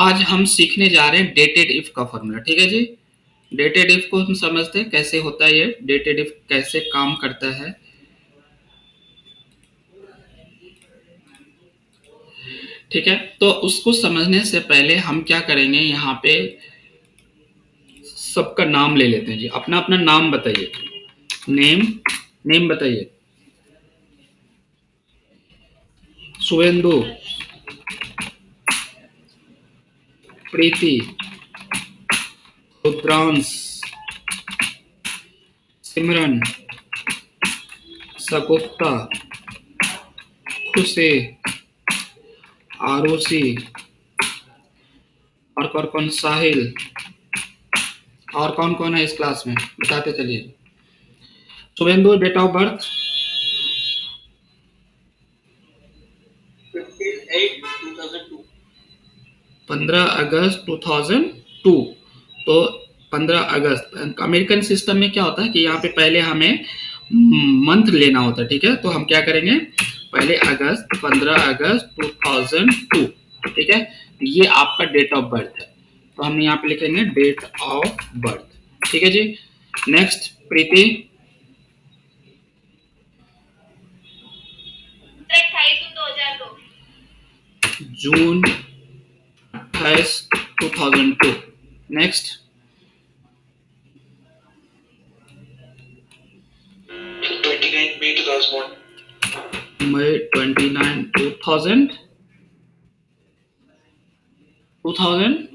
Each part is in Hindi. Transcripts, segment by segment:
आज हम सीखने जा रहे हैं डेटेड इफ का फॉर्मूला। ठीक है जी, डेटेड इफ को हम समझते हैं कैसे होता है, ये डेटेड इफ कैसे काम करता है। ठीक है, तो उसको समझने से पहले हम क्या करेंगे, यहाँ पे सबका नाम ले लेते हैं जी। अपना अपना नाम बताइए, नेम, नेम बताइए। सुवेंदु, प्रीति, रुद्रांश, सिमरन, सगुप्ता, खुशी, आरुषि, और कौन, साहिल, और कौन कौन है इस क्लास में बताते चलिए। शुभेंदु डेट ऑफ बर्थ 15 अगस्त 2002। तो 15 अगस्त अमेरिकन सिस्टम में क्या होता है कि यहाँ पे पहले हमें मंथ लेना होता है। ठीक है, तो हम क्या करेंगे, पहले अगस्त, 15 अगस्त 2002। ठीक है, ये आपका डेट ऑफ बर्थ है, तो हम यहाँ पे लिखेंगे डेट ऑफ बर्थ। ठीक है जी। नेक्स्ट प्रीति, जून 28 2002। नेक्स्ट मई 29 2000 2001।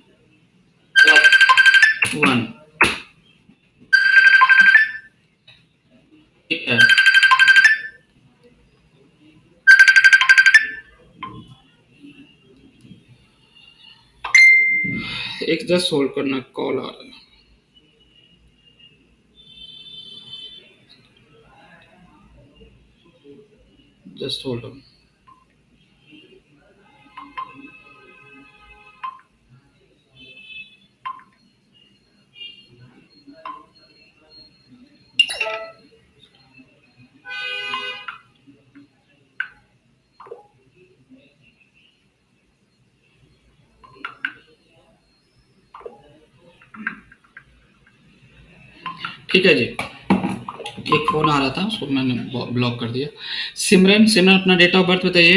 ठीक है, एक जस्ट होल्ड करना, कॉल आ रहा है। Just hold on. ठीक है जी, एक फोन आ रहा था, उसको मैंने ब्लॉक कर दिया। सिमरन, सिमरन अपना डेट ऑफ बर्थ बताइए।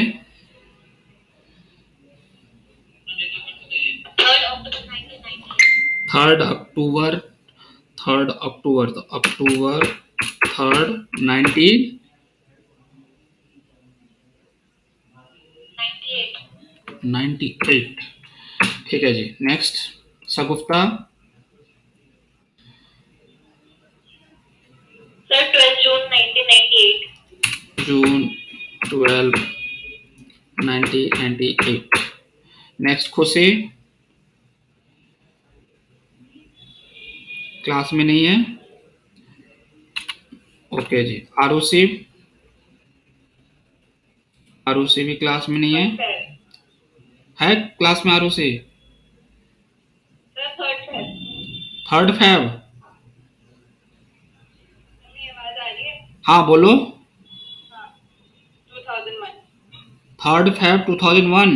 3 अक्टूबर, 3 अक्टूबर, तो अक्टूबर 3 1998। ठीक है जी। नेक्स्ट सगुफ्ता, सर 12 जून 1998। जून 12 1998। नेक्स्ट खुशी, क्लास में नहीं है। ओके जी। आरुषि, आरुषि भी क्लास में नहीं है क्लास में आरुषि। 3 फेब। हाँ बोलो। 3 फेब 2001।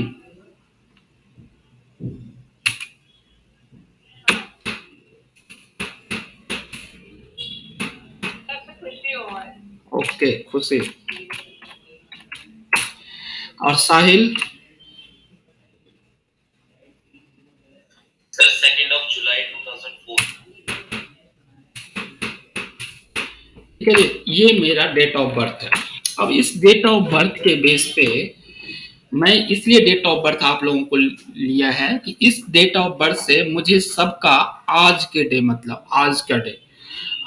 ओके खुशी। और साहिल, सर 2 जुलाई 2004। ठीक है जी, ये मेरा डेट ऑफ बर्थ है। अब इस डेट ऑफ बर्थ के बेस पे मैं इसलिए डेट ऑफ बर्थ आप लोगों को लिया है कि इस डेट ऑफ बर्थ से मुझे सबका आज के डे, मतलब आज का डे,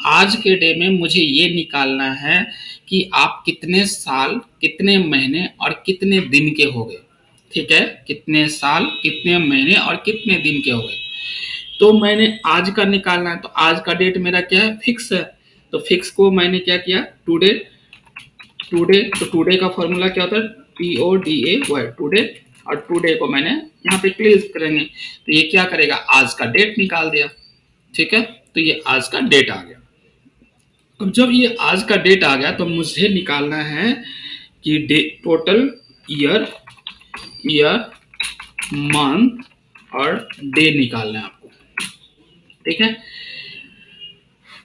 आज के डे में मुझे ये निकालना है कि आप कितने साल, कितने महीने और कितने दिन के हो गए। ठीक है, कितने साल, कितने महीने और कितने दिन के हो गए। तो मैंने आज का निकालना है, तो आज का डेट मेरा क्या है, फिक्स है। तो फिक्स को मैंने क्या किया, टुडे, टुडे, तो टुडे का फॉर्मूला क्या होता है, TODAY, टुडे। और टुडे को मैंने यहाँ पे क्लिक करेंगे, तो ये क्या करेगा, आज का डेट निकाल दिया। ठीक है, तो ये आज का डेट आ गया। अब जब ये आज का डेट आ गया तो मुझे निकालना है कि टोटल ईयर, मंथ और डे निकालना है आपको। ठीक है,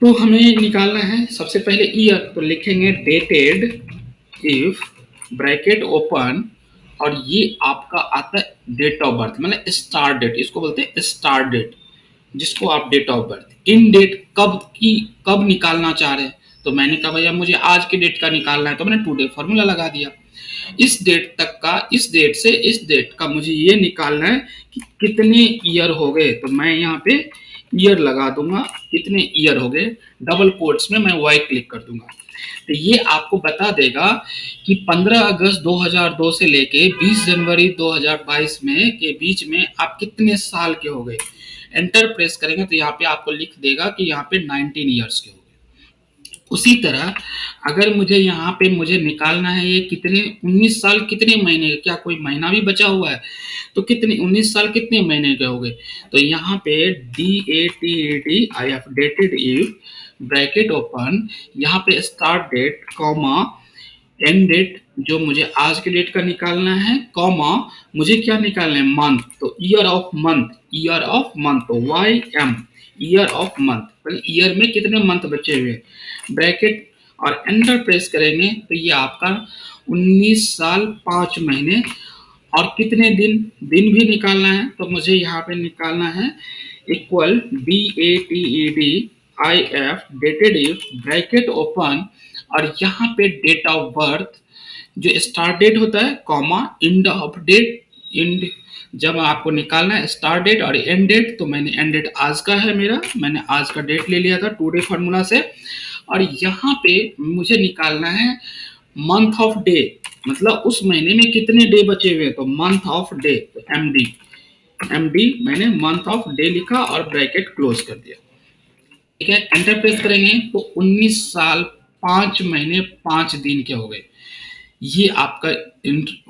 तो हमें निकालना है सबसे पहले ईयर, तो लिखेंगे डेटेड इफ ब्रैकेट ओपन और ये आपका आता है डेट ऑफ बर्थ, मतलब स्टार्ट डेट, इसको बोलते हैं स्टार्ट डेट, जिसको आप डेट ऑफ बर्थ। इन डेट कब निकालना चाह रहे हैं, तो मैंने कहा भैया मुझे आज के डेट का निकालना है, तो मैंने टुडे फॉर्मूला लगा दिया। इस डेट तक का, इस डेट से इस डेट का मुझे ये निकालना है कि कितने ईयर हो गए, तो मैं यहाँ पे ईयर लगा दूंगा, कितने ईयर हो गए, डबल कोट्स में मैं वाई क्लिक कर दूंगा। तो ये आपको बता देगा कि 15 अगस्त 2002 से लेके 20 जनवरी 2022 में के बीच में आप कितने साल के हो गए। एंटर प्रेस करेंगे तो यहाँ पे आपको लिख देगा कि यहाँ पे 19 ईयर्स के हो गए। उसी तरह अगर मुझे यहाँ पे मुझे निकालना है ये कितने 19 साल कितने महीने, क्या कोई महीना भी बचा हुआ है, तो कितने 19 साल कितने महीने के हो गए, तो यहाँ पे DATED dated if bracket open, यहाँ पे start date comma end date जो मुझे आज के डेट का निकालना है, कॉमा मुझे क्या निकालना है मंथ, तो ईयर ऑफ मंथ, तो YM year of month, year में कितने मंथ बचे हुए, ब्रैकेट और एंटर प्रेस करेंगे तो ये आपका 19 साल 5 महीने और कितने दिन भी निकालना है, तो मुझे यहाँ पे निकालना है equal DATED dated if bracket open और यहाँ पे डेट ऑफ बर्थ जो स्टार्ट डेट होता है comma end of date, end जब आपको निकालना है स्टार्ट डेट और एंड डेट, तो मैंने एंड डेट आज का है मेरा, मैंने आज का डेट ले लिया था टुडे फार्मूला से, और यहाँ पे मुझे निकालना है मंथ ऑफ डे, मतलब उस महीने में कितने डे बचे हुए, तो मंथ ऑफ डे, तो MD मैंने मंथ ऑफ डे लिखा और ब्रैकेट क्लोज कर दिया। ठीक है, एंटर प्रेस करेंगे तो 19 साल 5 महीने 5 दिन के हो गए, ये आपका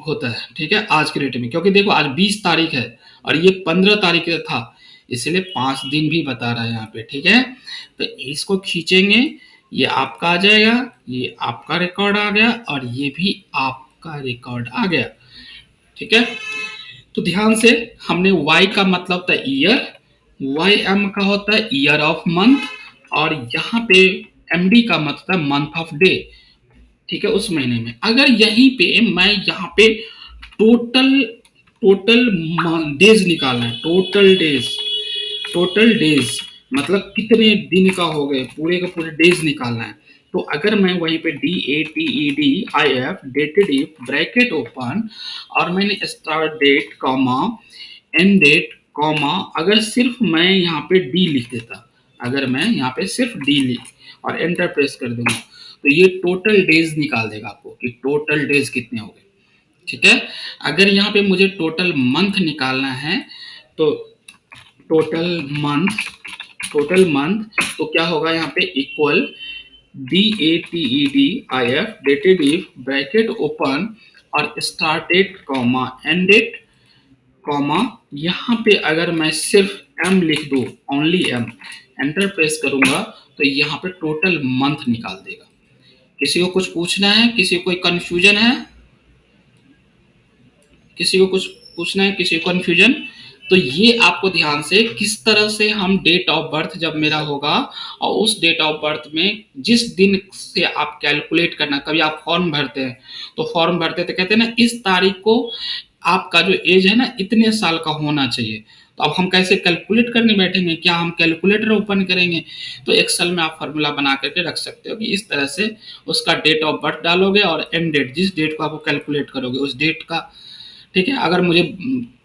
होता है। ठीक है, आज के डेट में, क्योंकि देखो आज 20 तारीख है और ये 15 तारीख था, इसलिए 5 दिन भी बता रहा है यहाँ पे। ठीक है, तो इसको खींचेंगे, ये आपका आ जाएगा, ये आपका रिकॉर्ड आ गया और ये भी आपका रिकॉर्ड आ गया। ठीक है, तो ध्यान से, हमने Y का मतलब था ईयर, YM का होता है ईयर ऑफ मंथ, और यहाँ पे MD का मतलब है मंथ ऑफ डे। ठीक है, उस महीने में अगर यहीं पे मैं यहाँ पे टोटल डेज निकालना है, टोटल डेज मतलब कितने दिन का हो गए, पूरे का पूरे डेज निकालना है, तो अगर मैं वहीं पे DATED dated if bracket open और मैंने start date comma end date comma, अगर सिर्फ मैं यहाँ पे D लिख देता, अगर मैं यहाँ पे सिर्फ D लिख और एंटर प्रेस कर दूंगा, तो ये टोटल डेज निकाल देगा आपको कि टोटल डेज कितने हो गए। ठीक है, अगर यहाँ पे मुझे टोटल मंथ निकालना है, तो टोटल मंथ तो क्या होगा यहाँ पे equal DATED dated if bracket open और start date comma end date comma, यहाँ पे अगर मैं सिर्फ M लिख दूं, ओनली M, एंटर प्रेस करूंगा तो यहाँ पे टोटल मंथ निकाल देगा। किसी को कुछ पूछना है, किसी को कोई कंफ्यूजन है, किसी को कुछ पूछना है, किसी को कंफ्यूजन, तो ये आपको ध्यान से किस तरह से हम डेट ऑफ बर्थ जब मेरा होगा और उस डेट ऑफ बर्थ में जिस दिन से आप कैलकुलेट करना, कभी आप फॉर्म भरते हैं तो फॉर्म भरते तो कहते हैं ना इस तारीख को आपका जो एज है ना इतने साल का होना चाहिए, तो अब हम कैसे कैलकुलेट करने बैठेंगे, क्या हम कैलकुलेटर ओपन करेंगे, तो एक्सेल में आप फार्मूला बना करके रख सकते हो कि इस तरह से उसका डेट ऑफ बर्थ डालोगे और एंड डेट, जिस डेट को आप कैलकुलेट करोगे उस डेट का। ठीक है, अगर मुझे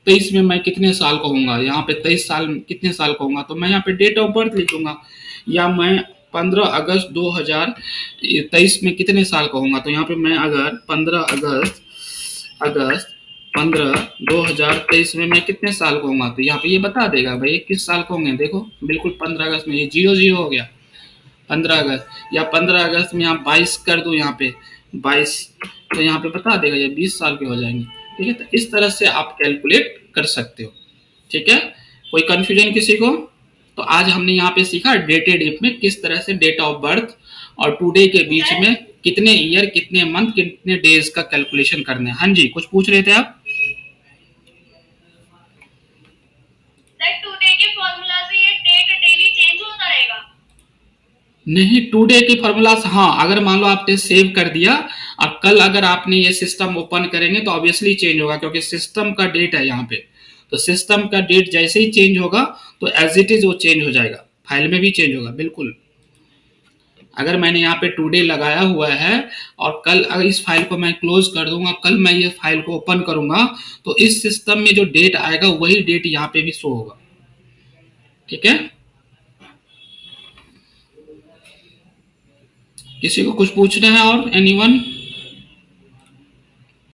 23 में मैं कितने साल का होऊंगा, यहाँ पे 23 साल कितने साल का होऊंगा, तो मैं यहाँ पे डेट ऑफ बर्थ लिखूंगा, या मैं 15 अगस्त 2023 में कितने साल का होऊंगा, तो यहाँ पे मैं अगर 15 अगस्त 2023 में मैं कितने साल का होऊंगा, तो यहाँ पे ये बता देगा भाई किस साल का होंगे। देखो बिल्कुल 15 अगस्त में ये 00 हो गया 15 अगस्त, या 15 अगस्त में यहाँ 22 कर दूं, यहाँ पे 22, तो यहाँ पे बता देगा ये 20 साल के हो जाएंगे। ठीक है, तो इस तरह से आप कैलकुलेट कर सकते हो। ठीक है, कोई कंफ्यूजन किसी को, तो आज हमने यहाँ पे सीखा डेटेड इफ में किस तरह से डेट ऑफ बर्थ और टुडे के बीच में कितने ईयर, कितने मंथ, कितने डेज का कैलकुलेशन करना है। हाँ जी, कुछ पूछ रहे थे आप? नहीं, टुडे के फॉर्मूलास, हाँ, अगर मान लो आपने सेव कर दिया और कल अगर आपने ये सिस्टम ओपन करेंगे तो ऑब्वियसली चेंज होगा, क्योंकि सिस्टम का डेट है यहाँ पे। तो सिस्टम का डेट जैसे ही चेंज होगा तो एज इट इज वो चेंज हो जाएगा, फाइल में भी चेंज होगा बिल्कुल। अगर मैंने यहाँ पे टुडे लगाया हुआ है और कल अगर इस फाइल को मैं क्लोज कर दूंगा, कल मैं ये फाइल को ओपन करूंगा तो इस सिस्टम में जो डेट आएगा वही डेट यहाँ पे भी शो होगा। ठीक है, किसी को कुछ पूछना है और एनीवन?